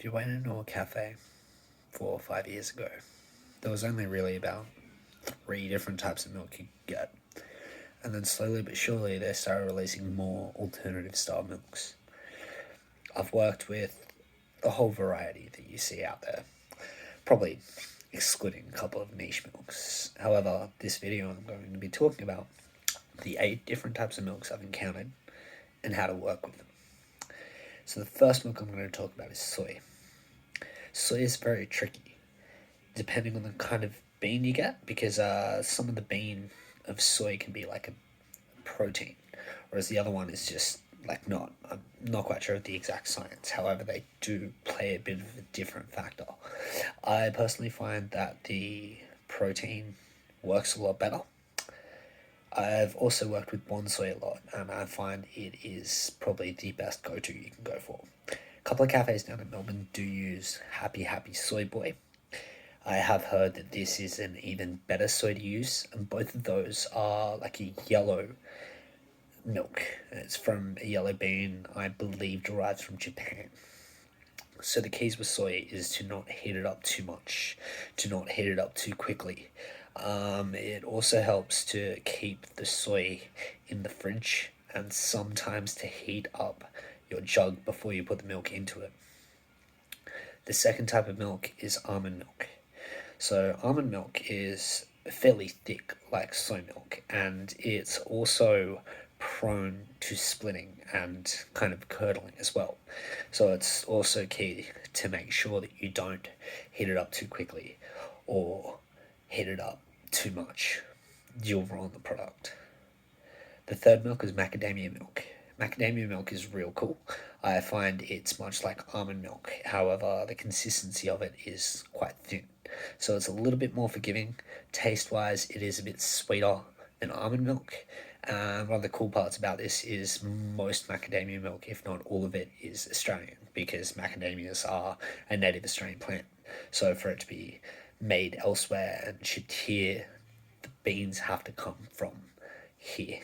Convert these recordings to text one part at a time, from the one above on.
If you went into a cafe 4 or 5 years ago, there was only really about three different types of milk you could get. And then slowly but surely they started releasing more alternative style milks. I've worked with the whole variety that you see out there, probably excluding a couple of niche milks. However, this video I'm going to be talking about the 8 different types of milks I've encountered and how to work with them. So the first milk I'm going to talk about is soy. Soy is very tricky depending on the kind of bean you get, because some of the bean of soy can be like a protein, whereas the other one is just like not. I'm not quite sure of the exact science. However, they do play a bit of a different factor. I personally find that the protein works a lot better. I've also worked with bonsai a lot, and I find it is probably the best go-to you can go for. A couple of cafes down in Melbourne do use Happy Happy Soy Boy. I have heard that this is an even better soy to use, and both of those are like a yellow milk. It's from a yellow bean, I believe derives from Japan. So the keys with soy is to not heat it up too much, to not heat it up too quickly. It also helps to keep the soy in the fridge and sometimes to heat up your jug before you put the milk into it. The second type of milk is almond milk. So almond milk is fairly thick like soy milk, and it's also prone to splitting and kind of curdling as well. So it's also key to make sure that you don't heat it up too quickly or heat it up too much. You'll ruin the product. The third milk is macadamia milk. Macadamia milk is real cool. I find it's much like almond milk. However, the consistency of it is quite thin. So it's a little bit more forgiving. Taste-wise, it is a bit sweeter than almond milk. One of the cool parts about this is most macadamia milk, if not all of it, is Australian, because macadamias are a native Australian plant. So for it to be made elsewhere and shipped here, the beans have to come from here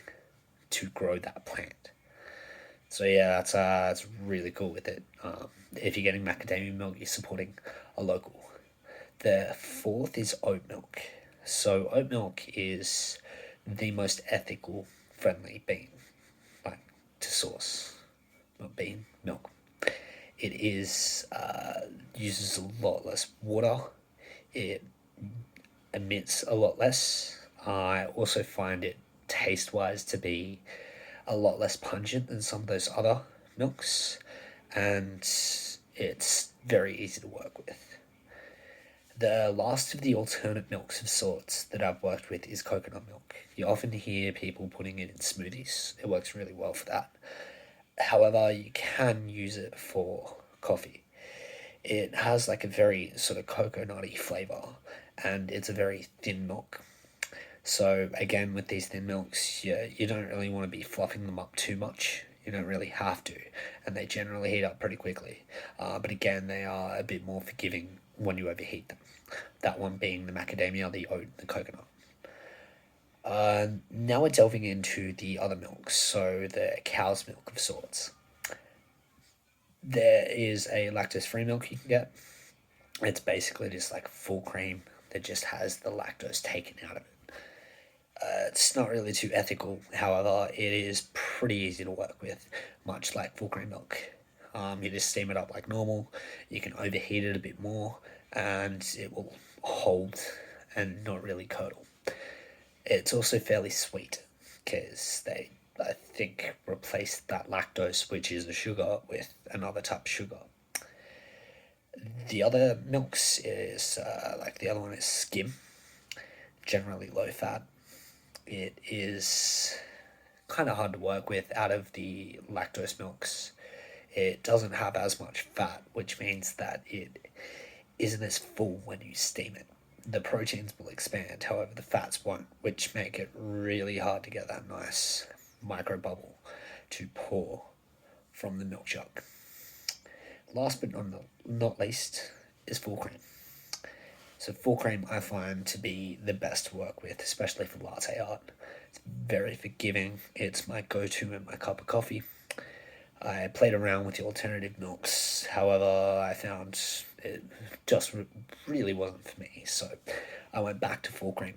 to grow that plant. So yeah, that's really cool with it. If you're getting macadamia milk, you're supporting a local. The fourth is oat milk. So oat milk is the most ethical, friendly bean, like to source, not bean, milk. It is uses a lot less water. It emits a lot less. I also find it taste-wise to be a lot less pungent than some of those other milks, and it's very easy to work with. The last of the alternate milks of sorts that I've worked with is coconut milk. You often hear people putting it in smoothies. It works really well for that. However, you can use it for coffee. It has like a very sort of coconutty flavour, and it's a very thin milk. So again, with these thin milks, you don't really want to be fluffing them up too much. You don't really have to, and they generally heat up pretty quickly. But again, they are a bit more forgiving when you overheat them. That one being the macadamia, the oat, the coconut. Now we're delving into the other milks, so the cow's milk of sorts. There is a lactose-free milk you can get. It's basically just like full cream that just has the lactose taken out of it. It's not really too ethical, however, it is pretty easy to work with, much like full cream milk. You just steam it up like normal, you can overheat it a bit more, and it will hold and not really curdle. It's also fairly sweet, because they, I think, replaced that lactose, which is a sugar, with another type of sugar. The other milks is, like the other one is Skim, generally low fat. It is kind of hard to work with out of the lactose milks. It doesn't have as much fat, which means that it isn't as full when you steam it. The proteins will expand, however the fats won't, which make it really hard to get that nice micro bubble to pour from the milk jug. Last but not least is full cream. So full cream I find to be the best to work with, especially for latte art. It's very forgiving. It's my go-to in my cup of coffee. I played around with the alternative milks. However, I found it just really wasn't for me. So I went back to full cream.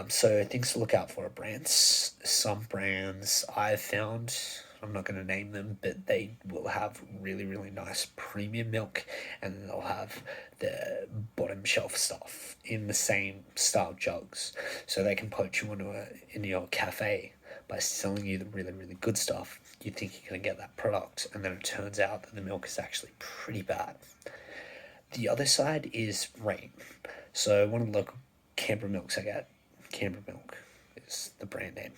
So things to look out for are brands. Some brands I've found, I'm not going to name them, but they will have really, really nice premium milk, and then they'll have the bottom shelf stuff in the same style jugs. So they can poach you in your cafe by selling you the really, really good stuff. You think you're going to get that product, and then it turns out that the milk is actually pretty bad. The other side is Rain. So one of the local Canberra milks I get, Canberra Milk is the brand name.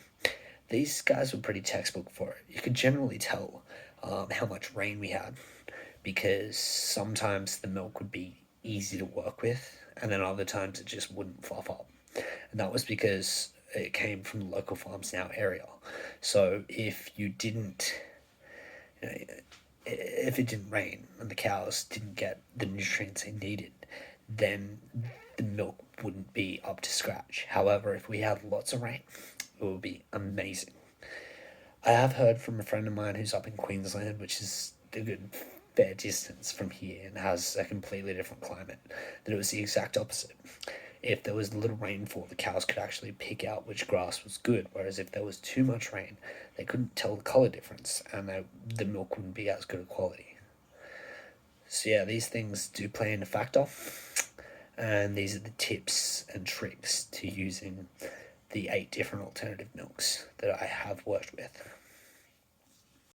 These guys were pretty textbook for it. You could generally tell how much rain we had, because sometimes the milk would be easy to work with, and then other times it just wouldn't fluff up. And that was because it came from the local farms in our area. So if you didn't, if it didn't rain and the cows didn't get the nutrients they needed, then the milk wouldn't be up to scratch. However, if we had lots of rain, it would be amazing. I have heard from a friend of mine who's up in Queensland, which is a good fair distance from here and has a completely different climate, that it was the exact opposite. If there was little rainfall, the cows could actually pick out which grass was good, whereas if there was too much rain, they couldn't tell the colour difference, and the milk wouldn't be as good a quality. So yeah, these things do play in a factor, and these are the tips and tricks to using the 8 different alternative milks that I have worked with.